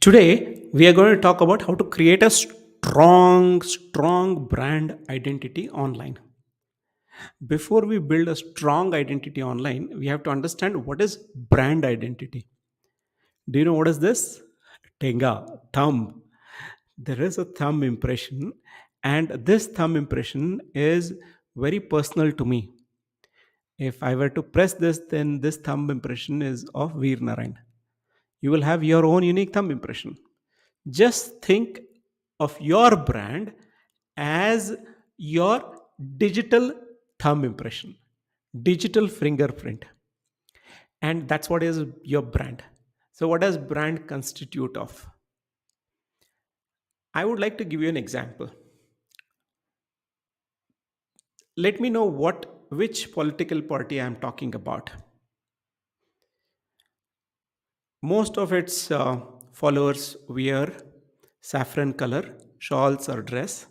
Today, we are going to talk about how to create a strong brand identity online. Before we build a strong identity online, we have to understand what is brand identity. Do you know what is this? Tenga, thumb. There is a thumb impression, and this thumb impression is very personal to me. If I were to press this, then this thumb impression is of Veer Narayan. You will have your own unique thumb impression. Just think of your brand as your digital thumb impression, digital fingerprint. And that's what is your brand. So, what does brand constitute of? I would like to give you an example. Let me know which political party I am talking about. Most of its followers wear saffron color shawls or dress,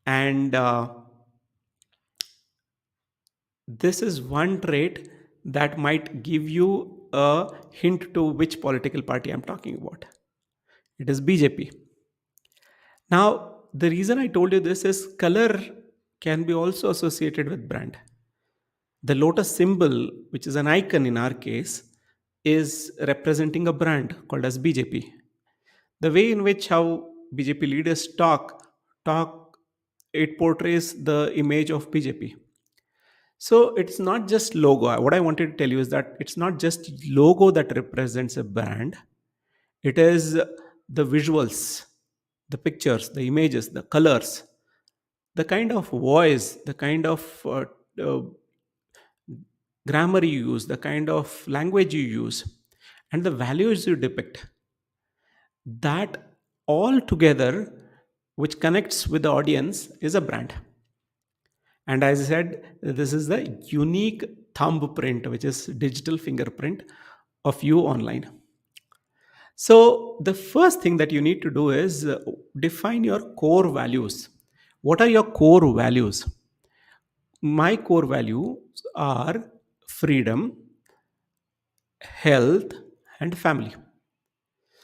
and this is one trait that might give you a hint to which political party I'm talking about. It is BJP. Now, the reason I told you this is color can be also associated with brand. The lotus symbol, which is an icon in our case, is representing a brand called as BJP. The way in which how BJP leaders talk, it portrays the image of BJP. So it's not just logo. What I wanted to tell you is that it's not just logo that represents a brand. It is the visuals, the pictures, the images, the colors, the kind of voice, the kind of uh, grammar you use, the kind of language you use, and the values you depict. That all together, which connects with the audience, is a brand. And as I said, this is the unique thumbprint, which is digital fingerprint of you online. So the first thing that you need to do is define your core values. What are your core values? My core values are freedom, health, and family.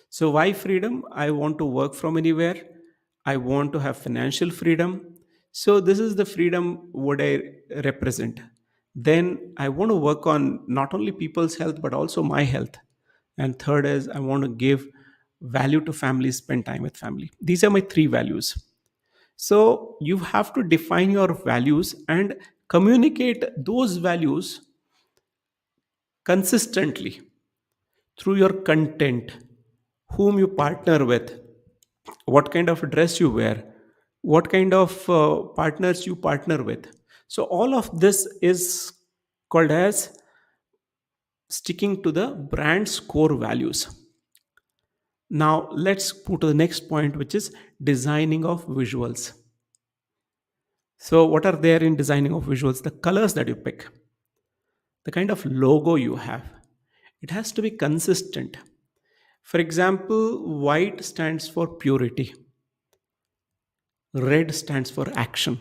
So why freedom? I want to work from anywhere. I want to have financial freedom. So this is the freedom what I represent. Then I want to work on not only people's health but also my health. And third is I want to give value to family, spend time with family. These are my three values. So you have to define your values and communicate those values consistently through your content, whom you partner with, what kind of dress you wear, what kind of partners you partner with. So all of this is called as sticking to the brand's core values. Now let's move to the next point, which is designing of visuals. So what are there in designing of visuals? The colors that you pick, the kind of logo you have, it has to be consistent. For example, white stands for purity, red stands for action,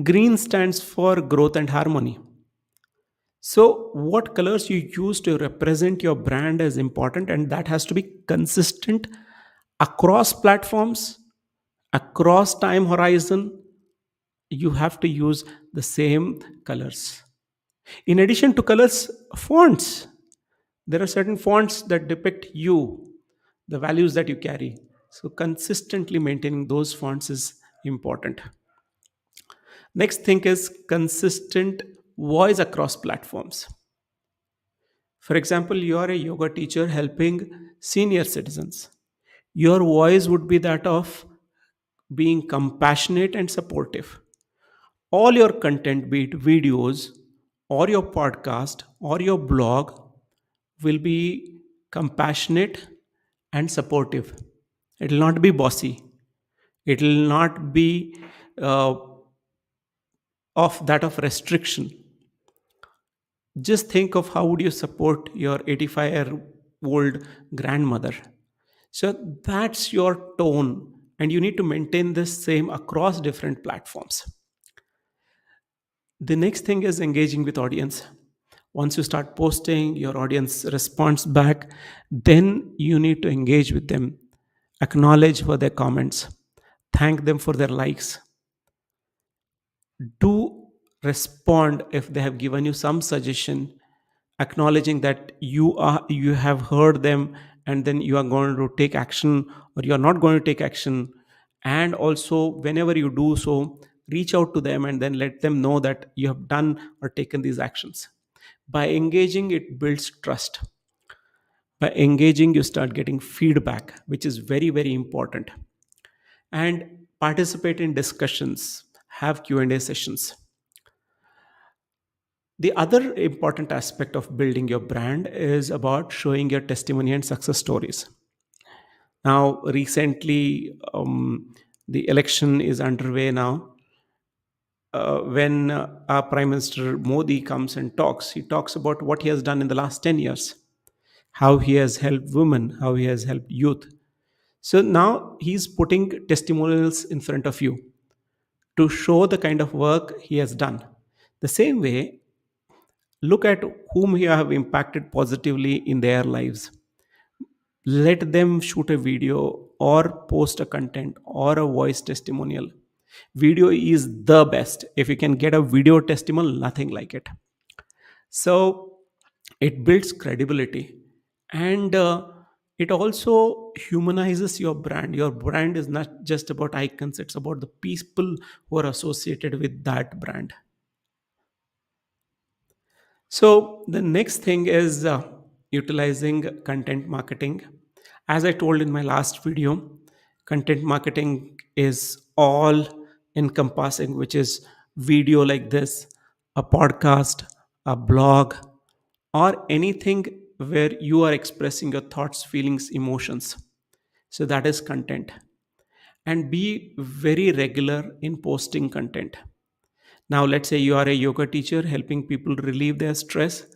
green stands for growth and harmony. So, what colors you use to represent your brand is important, and that has to be consistent across platforms, across time horizon. You have to use the same colors. In addition to colors, fonts. There are certain fonts that depict you, the values that you carry. So, consistently maintaining those fonts is important. Next thing is consistent voice across platforms. For example, you are a yoga teacher helping senior citizens. Your voice would be that of being compassionate and supportive. All your content, be it videos or your podcast or your blog, will be compassionate and supportive. It will not be bossy. It will not be uh, of that of restriction. Just think of how would you support your 85-year-old grandmother. So that's your tone, and you need to maintain this same across different platforms. The next thing is engaging with audience. Once you start posting, your audience responds back, then you need to engage with them, acknowledge for their comments, thank them for their likes, do respond if they have given you some suggestion, acknowledging that you have heard them, and then you are going to take action or you are not going to take action. And also, whenever you do so, reach out to them and then let them know that you have done or taken these actions. By engaging, it builds trust. By engaging, you start getting feedback, which is very, very important. And participate in discussions, have Q&A sessions. The other important aspect of building your brand is about showing your testimony and success stories. Now, recently, the election is underway now. When our Prime Minister Modi comes and talks, he talks about what he has done in the last 10 years, how he has helped women, how he has helped youth. So now he's putting testimonials in front of you to show the kind of work he has done. The same way, look at whom you have impacted positively in their lives. Let them shoot a video or post a content or a voice testimonial. Video is the best. If you can get a video testimonial, nothing like it. So it builds credibility, and it also humanizes your brand. Your brand is not just about icons, it's about the people who are associated with that brand. So the next thing is utilizing content marketing. As I told in my last video, content marketing is all encompassing, which is video like this, a podcast, a blog, or anything where you are expressing your thoughts, feelings, emotions. So that is content. And be very regular in posting content. Now, let's say you are a yoga teacher helping people relieve their stress.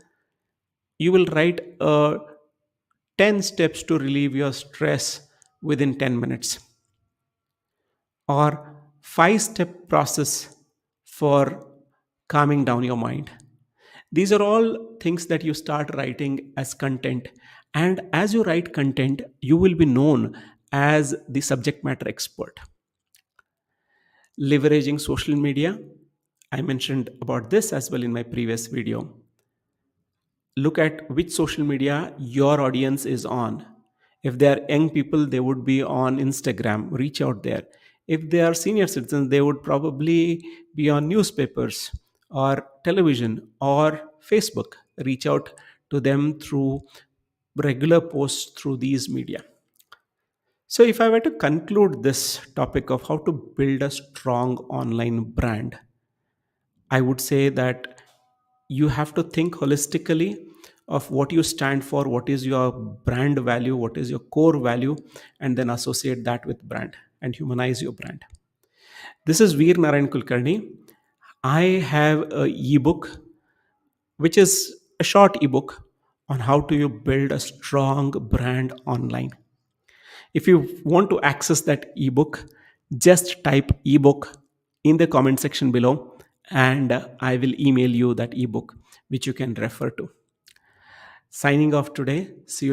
You will write 10 steps to relieve your stress within 10 minutes, or 5-step process for calming down your mind. These are all things that you start writing as content. And as you write content, you will be known as the subject matter expert. Leveraging social media. I mentioned about this as well in my previous video. Look at which social media your audience is on. If they are young people, they would be on Instagram, reach out there. If they are senior citizens, they would probably be on newspapers or television or Facebook. Reach out to them through regular posts through these media. So, if I were to conclude this topic of how to build a strong online brand, I would say that you have to think holistically of what you stand for, what is your brand value, what is your core value, and then associate that with brand and humanize your brand. This is Veer Narayan Kulkarni. I have a ebook, which is a short ebook on how to you build a strong brand online. If you want to access that ebook, just type ebook in the comment section below, and I will email you that ebook which you can refer to. Signing off today. See you.